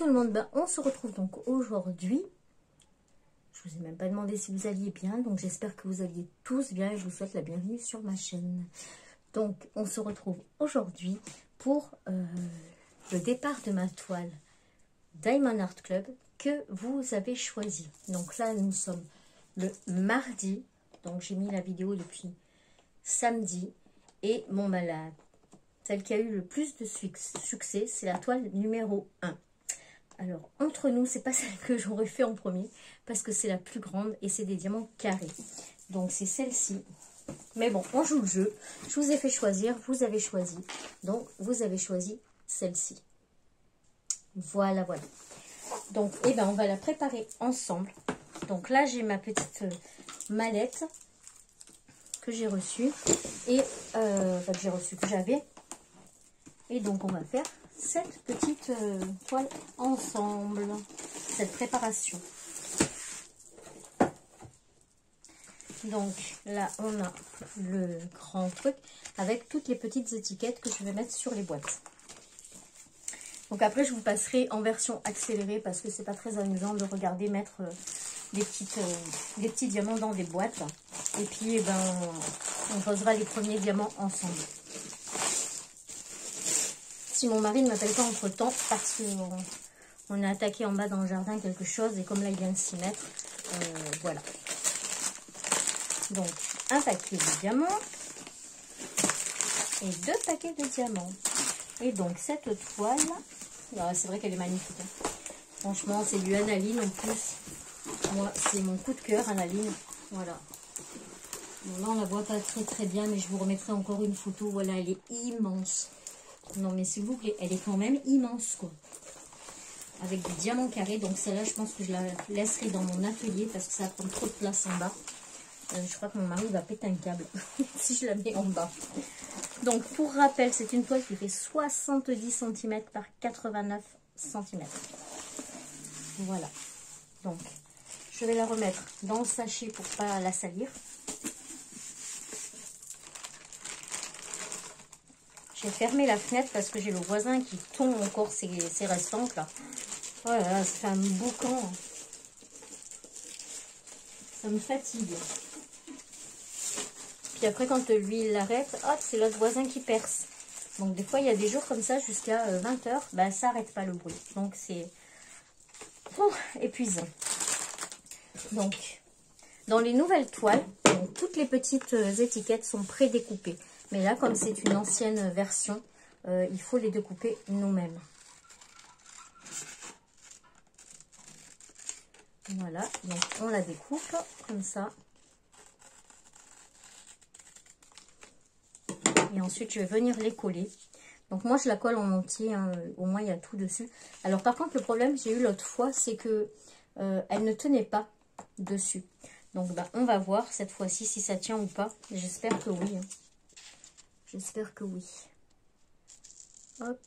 tout le monde, on se retrouve donc aujourd'hui. Je vous ai même pas demandé si vous alliez bien, donc j'espère que vous alliez tous bien et je vous souhaite la bienvenue sur ma chaîne. Donc on se retrouve aujourd'hui pour le départ de ma toile Diamond Art Club que vous avez choisi. Donc là nous sommes le mardi, donc j'ai mis la vidéo depuis samedi et bon celle qui a eu le plus de succès, c'est la toile numéro 1. Alors, entre nous, c'est pas celle que j'aurais fait en premier, parce que c'est la plus grande et c'est des diamants carrés. Donc, c'est celle-ci. Mais bon, on joue le jeu. Je vous ai fait choisir, vous avez choisi. Donc, vous avez choisi celle-ci. Voilà, voilà. Donc, eh ben, on va la préparer ensemble. Donc là, j'ai ma petite mallette que j'ai reçue. Et, que j'avais. Et donc, on va faire cette petite toile ensemble, cette préparation. Donc, là, on a le grand truc avec toutes les petites étiquettes que je vais mettre sur les boîtes. Donc, après, je vous passerai en version accélérée parce que c'est pas très amusant de regarder mettre des petits diamants dans des boîtes. Et puis, eh ben, on posera les premiers diamants ensemble. Si mon mari ne m'appelle pas entre temps parce qu'on a attaqué en bas dans le jardin quelque chose et comme là il vient de s'y mettre, voilà. Donc un paquet de diamants et 2 paquets de diamants. Et donc cette toile, c'est vrai qu'elle est magnifique. Hein. Franchement c'est du analine en plus. Moi c'est mon coup de cœur analine. Voilà. Bon, là on la voit pas très bien mais je vous remettrai encore une photo. Voilà, elle est immense. Non mais s'il vous plaît, elle est quand même immense quoi. Avec des diamants carrés. Donc celle-là, je pense que je la laisserai dans mon atelier parce que ça prend trop de place en bas. Je crois que mon mari va péter un câble si je la mets en bas. Donc pour rappel, c'est une toile qui fait 70 cm par 89 cm. Voilà. Donc je vais la remettre dans le sachet pour pas la salir. J'ai fermé la fenêtre parce que j'ai le voisin qui tombe encore ses restantes là. Oh là là, ça fait un boucan. Ça me fatigue. Puis après quand lui il l'arrête, hop, c'est l'autre voisin qui perce. Donc des fois il y a des jours comme ça jusqu'à 20 h, ça n'arrête pas le bruit. Donc c'est épuisant. Donc dans les nouvelles toiles, donc, toutes les petites étiquettes sont prédécoupées. Mais là, comme c'est une ancienne version, il faut les découper nous-mêmes. Voilà, donc on la découpe comme ça. Et ensuite, je vais venir les coller. Donc moi, je la colle en entier, hein, au moins il y a tout dessus. Alors par contre, le problème que j'ai eu l'autre fois, c'est que elle ne tenait pas dessus. Donc on va voir cette fois-ci si ça tient ou pas. J'espère que oui. Hein. J'espère que oui. Hop.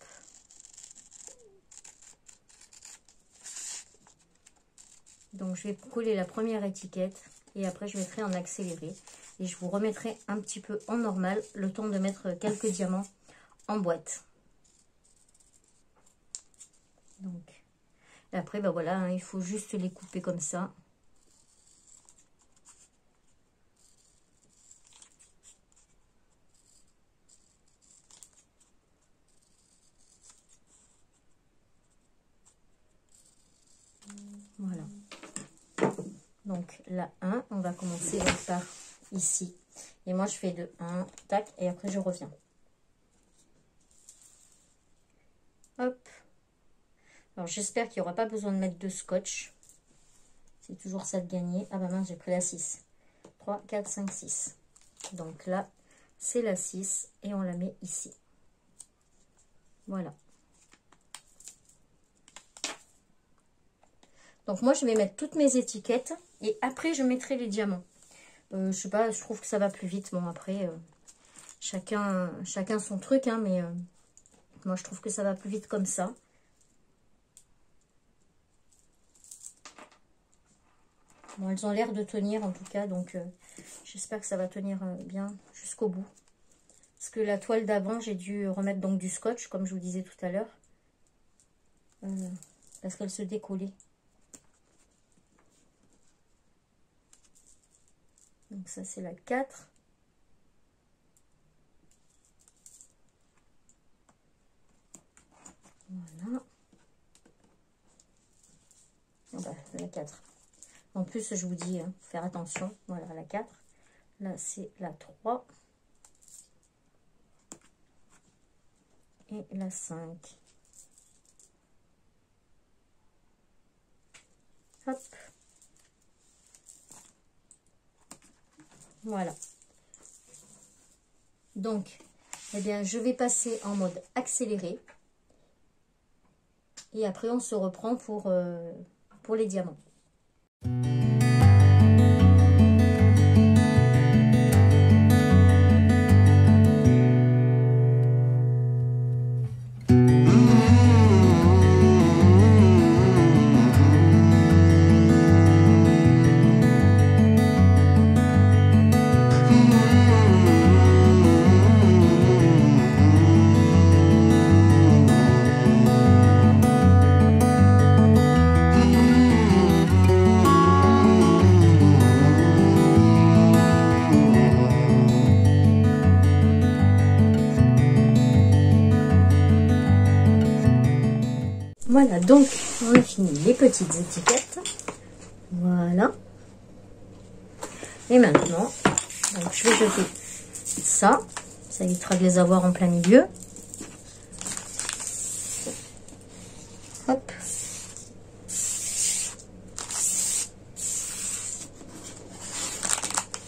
Donc, je vais coller la première étiquette. Et après, je mettrai en accéléré. Et je vous remettrai un petit peu en normal. Le temps de mettre quelques diamants en boîte. Donc, et après, voilà. Hein, il faut juste les couper comme ça. Voilà. Donc la 1, on va commencer par ici. Et moi je fais de 1, tac, et après je reviens. Hop. Alors j'espère qu'il n'y aura pas besoin de mettre de scotch. C'est toujours ça de gagner. Ah bah mince, j'ai pris la 6. 3, 4, 5, 6. Donc là, c'est la 6 et on la met ici. Voilà. Donc moi je vais mettre toutes mes étiquettes et après je mettrai les diamants. Je sais pas, je trouve que ça va plus vite. Bon après, chacun son truc, hein, mais moi je trouve que ça va plus vite comme ça. Bon, elles ont l'air de tenir en tout cas, donc j'espère que ça va tenir bien jusqu'au bout. Parce que la toile d'avant, j'ai dû remettre donc du scotch, comme je vous disais tout à l'heure. parce qu'elle se décollait. Donc ça c'est la 4. Voilà. Oh bah, la 4. En plus je vous dis, hein, faire attention. Voilà la 4. Là c'est la 3. Et la 5. Hop. Voilà. Donc, eh bien, je vais passer en mode accéléré. Et après, on se reprend pour les diamants. Voilà, donc on a fini les petites étiquettes. Voilà. Et maintenant, donc, je vais jeter ça. Ça évitera de les avoir en plein milieu. Hop.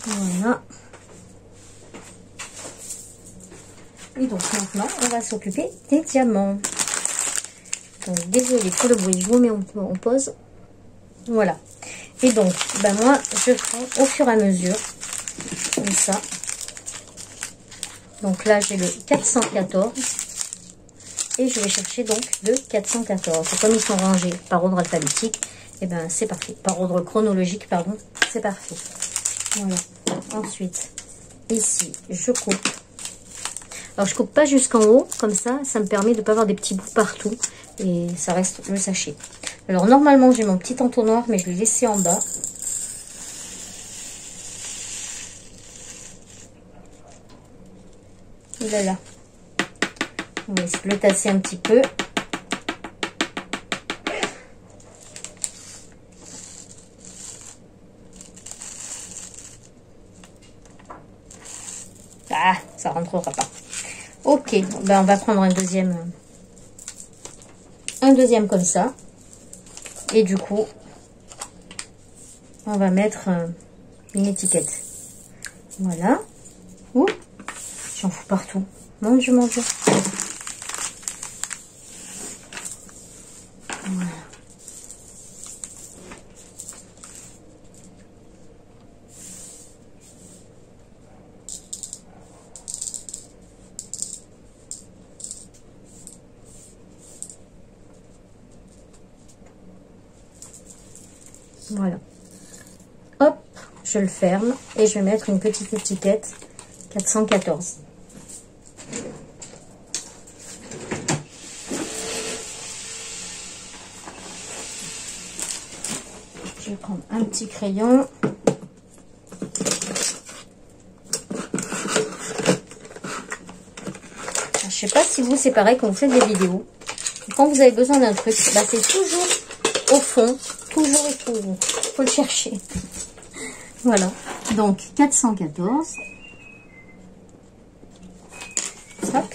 Voilà. Et donc maintenant, on va s'occuper des diamants. Donc, désolée pour le bruit, je vous mets en pause. Voilà. Et donc, ben moi, je prends au fur et à mesure, comme ça. Donc là, j'ai le 414. Et je vais chercher donc le 414. Et comme ils sont rangés par ordre alphabétique, et ben c'est parfait. Par ordre chronologique, pardon, c'est parfait. Voilà. Ensuite, ici, je coupe. Alors, je coupe pas jusqu'en haut, comme ça me permet de ne pas avoir des petits bouts partout. Et ça reste le sachet. Alors, normalement, j'ai mon petit entonnoir, mais je l'ai laissé en bas. Il est là. On va essayer de le tasser un petit peu. Ah, ça rentrera pas. Ok, ben on va prendre un deuxième comme ça. Et du coup, on va mettre une étiquette. Voilà. Ouh, j'en fous partout. Mon Dieu, mon Dieu. Voilà. Voilà. Hop, je le ferme et je vais mettre une petite étiquette 414. Je vais prendre un petit crayon. Je sais pas si vous c'est pareil quand vous faites des vidéos. Quand vous avez besoin d'un truc, bah c'est toujours au fond. Toujours et toujours. Il faut le chercher. Voilà. Donc, 414. Hop.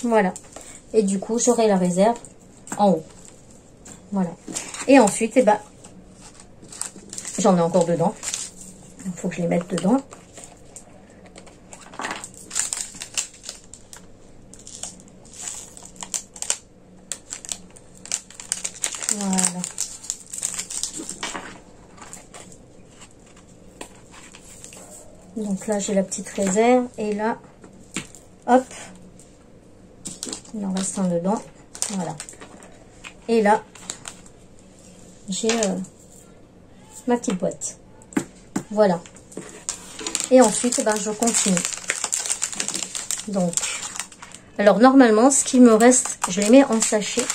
Voilà. Et du coup, j'aurai la réserve en haut. Voilà. Et ensuite, eh ben, j'en ai encore dedans. Il faut que je les mette dedans. Voilà. Donc là, j'ai la petite réserve. Et là, hop. Il en reste un dedans. Voilà. Et là, j'ai ma petite boîte. Voilà. Et ensuite, ben, je continue. Donc, alors normalement, ce qu'il me reste, je les mets en sachet.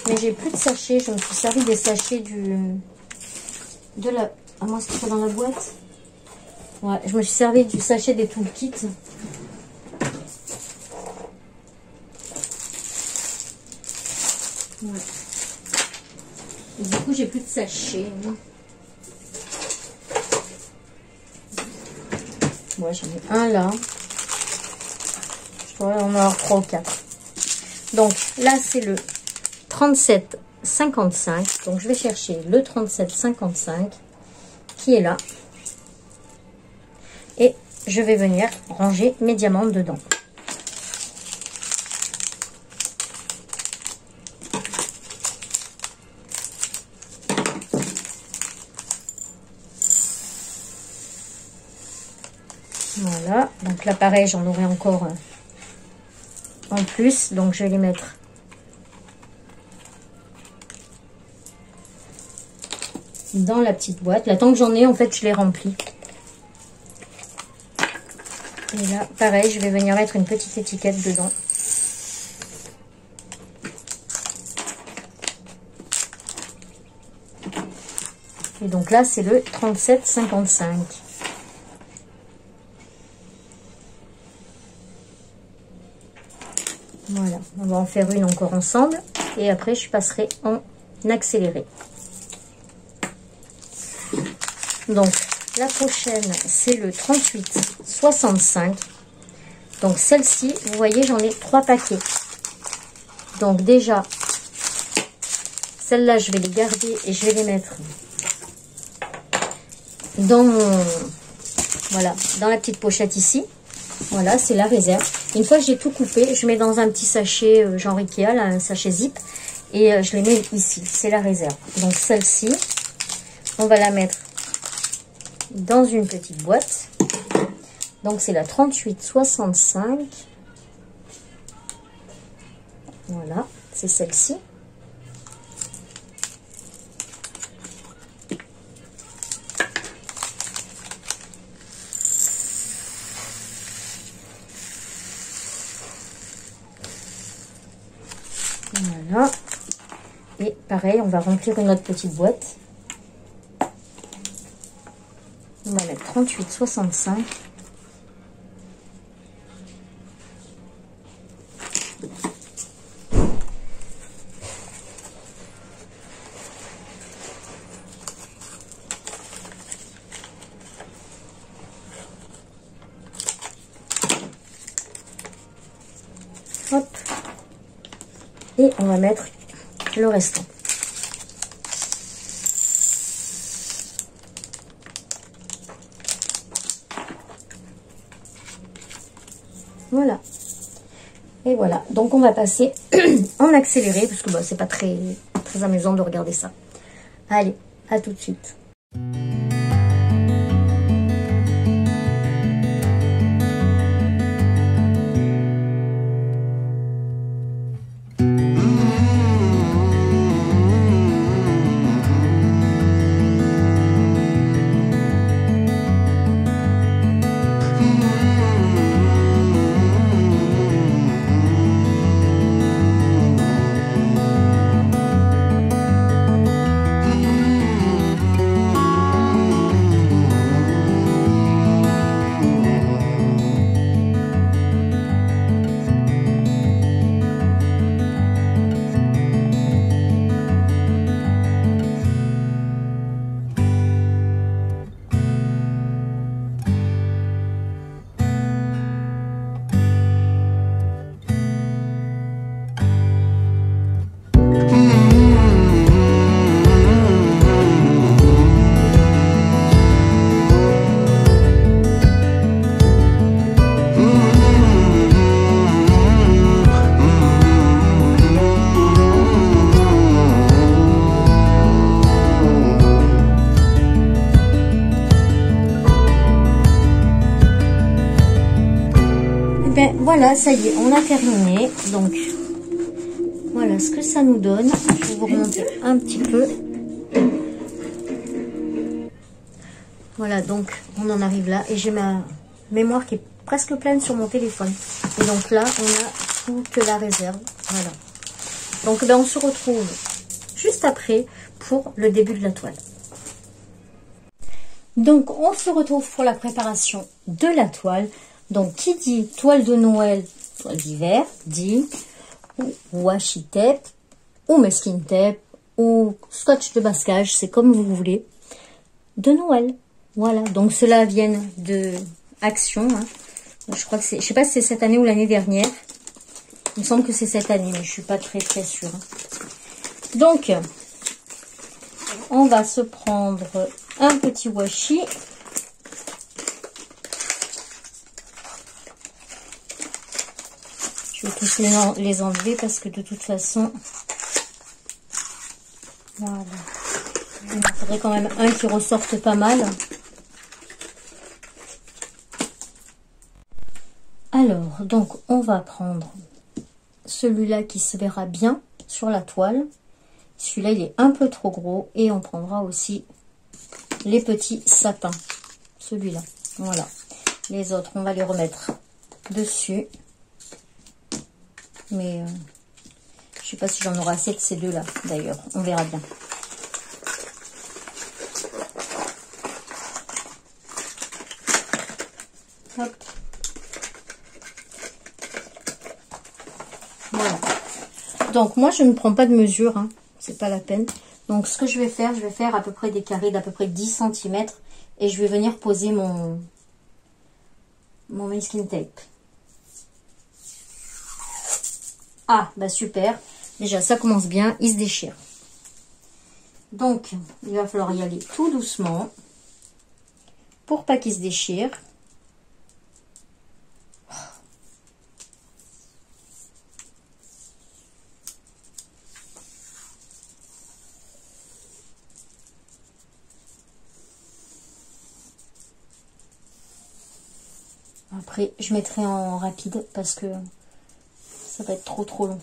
Mais j'ai plus de sachets. Je me suis servi des sachets à moins que ce soit dans la boîte. Ouais, je me suis servi du sachet des toolkits. Ouais. Et du coup, j'ai plus de sachets. Moi, j'en ai un là. Je dois en avoir 3 ou 4. Donc là, c'est le 37,55. Donc je vais chercher le 37,55 qui est là. Et je vais venir ranger mes diamants dedans. Voilà, donc là pareil, j'en aurai encore en plus, donc je vais les mettre dans la petite boîte. Là, tant que j'en ai, en fait, je les remplis. Et là, pareil, je vais venir mettre une petite étiquette dedans. Et donc là, c'est le 37,55. Voilà, on va en faire une encore ensemble. Et après, je passerai en accéléré. Donc, la prochaine, c'est le 38,65. Donc, celle-ci, vous voyez, j'en ai 3 paquets. Donc, déjà, celle-là, je vais les garder et je vais les mettre dans mon... Voilà, dans la petite pochette ici. Voilà, c'est la réserve. Une fois que j'ai tout coupé, je mets dans un petit sachet genre Ikea, là, un sachet zip. Et je les mets ici. C'est la réserve. Donc, celle-ci, on va la mettre dans une petite boîte. Donc c'est la 38,65. Voilà, c'est celle-ci. Voilà. Et pareil, on va remplir une autre petite boîte. On va mettre 38,65. Hop. Et on va mettre le restant. Voilà. Et voilà. Donc on va passer en accéléré parce que bah, c'est pas très amusant de regarder ça. Allez, à tout de suite. Voilà, ça y est, on a terminé. Donc, voilà ce que ça nous donne. Je vais vous remonter un petit peu. Voilà, donc, on en arrive là. Et j'ai ma mémoire qui est presque pleine sur mon téléphone. Et donc là, on a toute la réserve. Voilà. Donc ben, on se retrouve juste après pour le début de la toile. Donc on se retrouve pour la préparation de la toile. Donc qui dit toile de Noël, toile d'hiver, dit washi tape ou masking tape ou scotch de masquage, c'est comme vous voulez, de Noël. Voilà, donc cela vient de Action. Hein. Je crois que c'est, je sais pas si c'est cette année ou l'année dernière. Il me semble que c'est cette année, mais je suis pas très sûre. Hein. Donc, on va se prendre un petit washi. Je vais tous les enlever parce que de toute façon, voilà. Il en faudrait quand même un qui ressorte pas mal. Alors, donc, on va prendre celui-là qui se verra bien sur la toile. Celui-là, il est un peu trop gros. Et on prendra aussi les petits sapins. Celui-là. Voilà. Les autres, on va les remettre dessus. Mais je sais pas si j'en aurai assez de ces deux-là, d'ailleurs. On verra bien. Hop. Voilà. Donc, moi, je ne prends pas de mesure. Hein. C'est pas la peine. Donc, ce que je vais faire à peu près des carrés d'à peu près 10 cm. Et je vais venir poser mon masking tape. Ah, bah super. Déjà, ça commence bien. Il se déchire. Donc, il va falloir y aller tout doucement. Pour pas qu'il se déchire. Après, je mettrai en rapide parce que ça va être trop long.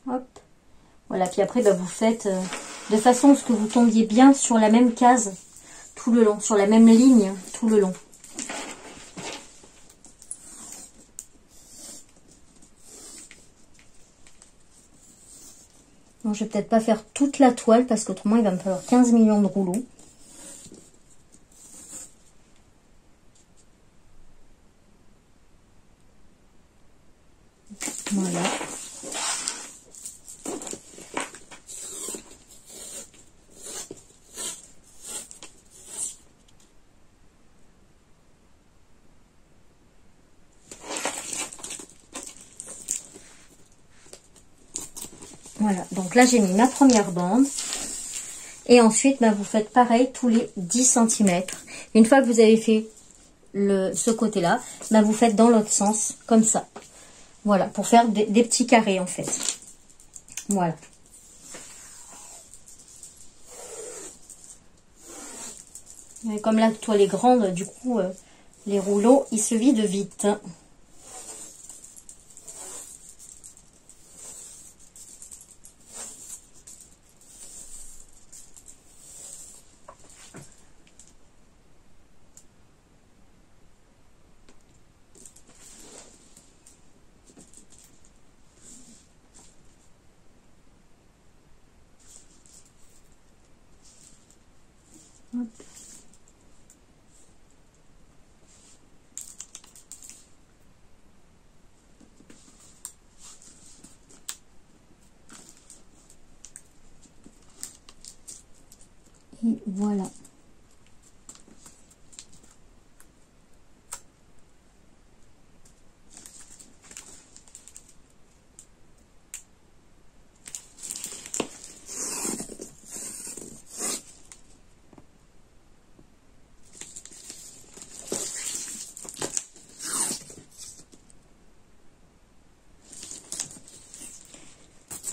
Hop. Voilà, puis après, bah, vous faites de façon à ce que vous tombiez bien sur la même case tout le long, sur la même ligne tout le long. Bon, je vais peut-être pas faire toute la toile parce qu'autrement il va me falloir 15 millions de rouleaux. Voilà. Voilà, donc là j'ai mis ma première bande. Et ensuite, bah, vous faites pareil tous les 10 cm. Une fois que vous avez fait ce côté-là, bah, vous faites dans l'autre sens, comme ça. Voilà, pour faire des petits carrés en fait. Voilà. Et comme la toile est grande, du coup, les rouleaux, ils se vident vite. Hop. Et voilà.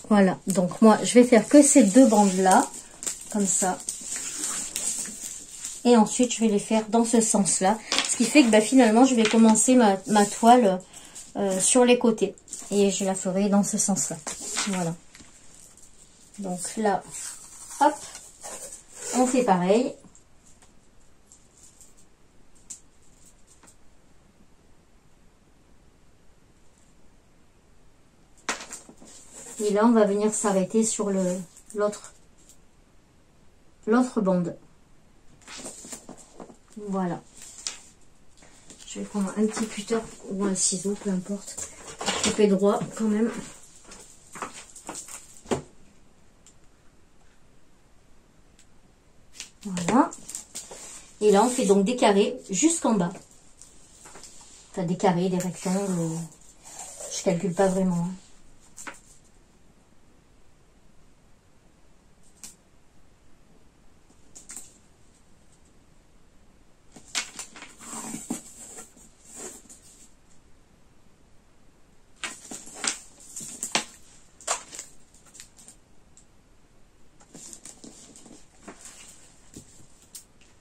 Voilà, donc moi je vais faire que ces deux bandes là, comme ça. Et ensuite, je vais les faire dans ce sens-là. Ce qui fait que bah, finalement, je vais commencer ma toile sur les côtés. Et je la ferai dans ce sens-là. Voilà. Donc là, hop, on fait pareil. Et là, on va venir s'arrêter sur l'autre bande. Voilà. Je vais prendre un petit cutter ou un ciseau, peu importe. Couper droit quand même. Voilà. Et là, on fait donc des carrés jusqu'en bas. Enfin, des carrés, des rectangles. Je calcule pas vraiment.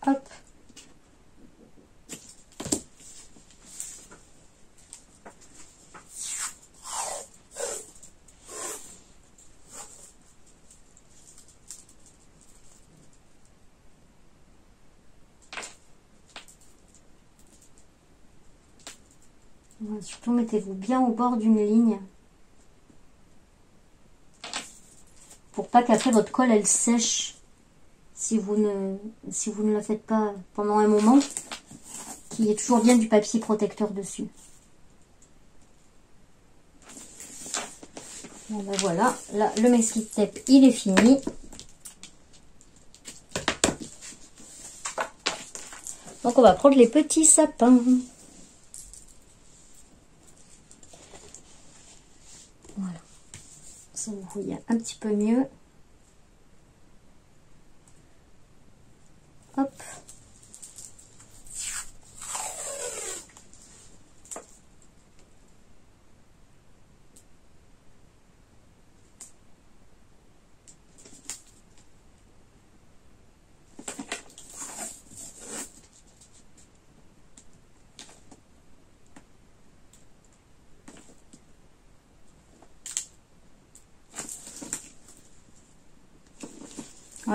Hop. Surtout, mettez-vous bien au bord d'une ligne. Pour pas qu'après votre colle, elle sèche. Si vous ne la faites pas pendant un moment, qu'il y ait toujours bien du papier protecteur dessus. Bon ben voilà, là le masking tape il est fini. Donc on va prendre les petits sapins. Voilà, ça vous voyez un petit peu mieux. Hop.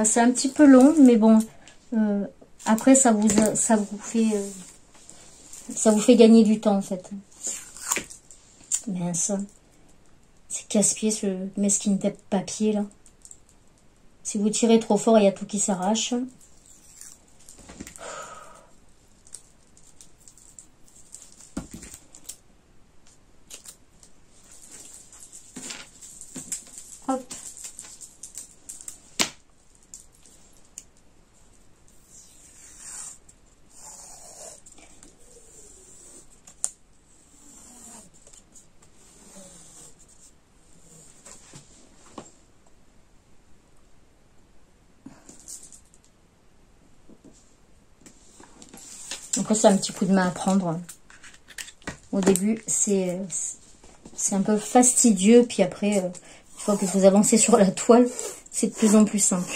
C'est un petit peu long, mais bon, après ça vous fait gagner du temps en fait. Mince, c'est casse-pied ce masking tape papier là. Si vous tirez trop fort, il y a tout qui s'arrache. Hop. Donc c'est un petit coup de main à prendre. Au début, c'est un peu fastidieux, puis après, une fois que vous avancez sur la toile, c'est de plus en plus simple.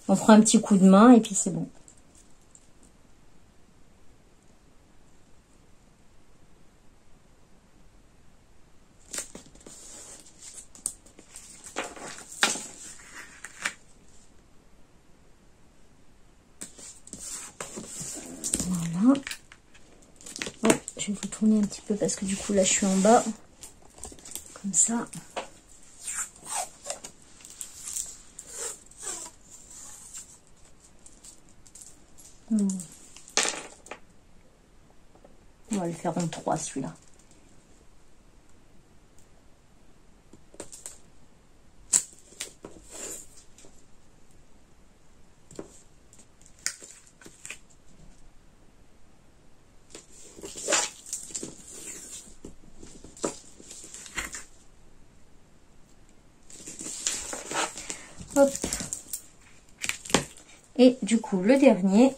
On prend un petit coup de main et puis c'est bon. Voilà. Oh, je vais vous tourner un petit peu parce que du coup là je suis en bas. Comme ça. On va le faire en 3 celui-là. Hop. Et du coup, le dernier.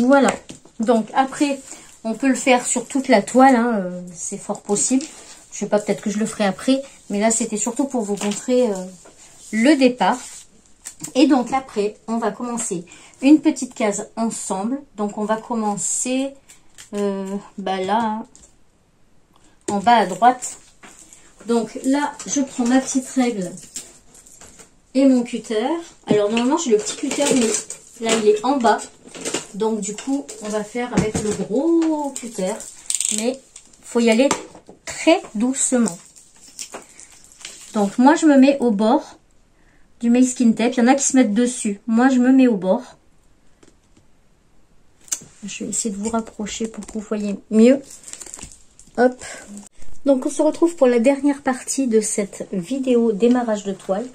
Voilà. Donc après, on peut le faire sur toute la toile, hein, c'est fort possible. Je sais pas, peut-être que je le ferai après, mais là c'était surtout pour vous montrer le départ. Et donc après, on va commencer une petite case ensemble. Donc on va commencer là, en bas à droite. Donc là, je prends ma petite règle et mon cutter. Alors normalement, j'ai le petit cutter, mais là, il est en bas. Donc du coup, on va faire avec le gros cutter. Mais il faut y aller très doucement. Donc moi, je me mets au bord du masking tape. Il y en a qui se mettent dessus. Moi, je me mets au bord. Je vais essayer de vous rapprocher pour que vous voyez mieux. Hop. Donc, on se retrouve pour la dernière partie de cette vidéo démarrage de toile.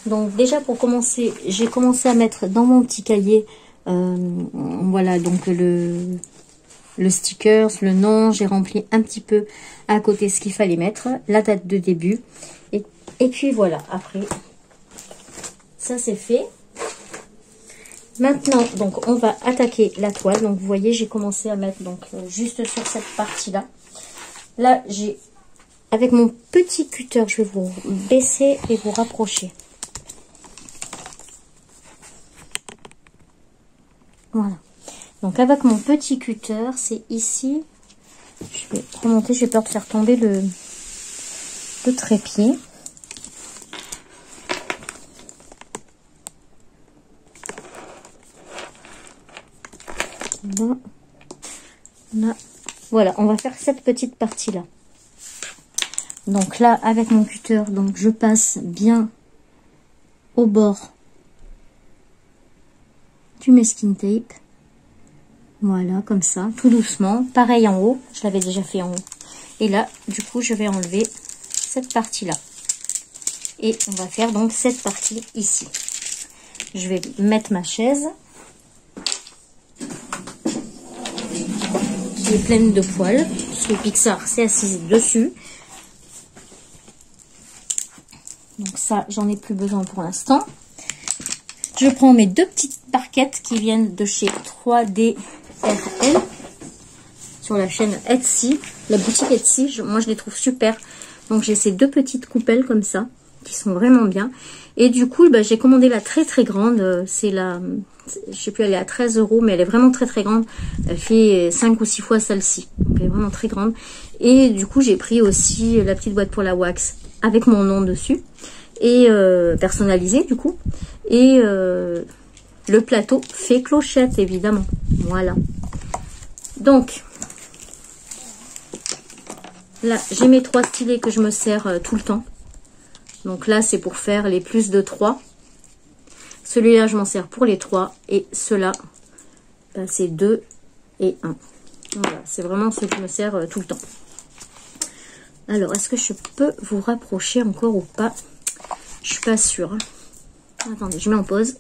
Donc, déjà pour commencer, j'ai commencé à mettre dans mon petit cahier, voilà, donc le sticker, le nom. J'ai rempli un petit peu à côté ce qu'il fallait mettre, la date de début. Et puis voilà, après, ça c'est fait. Maintenant, donc, on va attaquer la toile. Donc, vous voyez, j'ai commencé à mettre donc juste sur cette partie-là. Là, j'ai, avec mon petit cutter, je vais vous baisser et vous rapprocher. Voilà. Donc, avec mon petit cutter, c'est ici. Je vais remonter, j'ai peur de faire tomber le trépied. Là, voilà, on va faire cette petite partie là. Donc là, avec mon cutter, donc je passe bien au bord du masking tape. Voilà, comme ça, tout doucement. Pareil en haut, je l'avais déjà fait en haut. Et là, du coup, je vais enlever cette partie là. Et on va faire donc cette partie ici. Je vais mettre ma chaise. Qui est pleine de poils. Parce que Pixar s'est assise dessus. Donc ça, j'en ai plus besoin pour l'instant. Je prends mes deux petites barquettes qui viennent de chez 3DRL. Sur la chaîne Etsy. La boutique Etsy, moi je les trouve super. Donc j'ai ces deux petites coupelles comme ça. Qui sont vraiment bien. Et du coup, j'ai commandé la très très grande. C'est la... Je sais plus, elle est à 13 €, mais elle est vraiment très très grande. Elle fait 5 ou 6 fois celle-ci. Donc elle est vraiment très grande. Et du coup, j'ai pris aussi la petite boîte pour la wax avec mon nom dessus. Et personnalisé du coup. Et le plateau fait clochette, évidemment. Voilà. Donc, là, j'ai mes 3 stylets que je me sers tout le temps. Donc là, c'est pour faire les plus de 3. Celui-là, je m'en sers pour les 3. Et ceux-là, c'est 2 et 1. Voilà, c'est vraiment ce que je me sers tout le temps. Alors, est-ce que je peux vous rapprocher encore ou pas? Je suis pas sûre. Attendez, je mets en pause.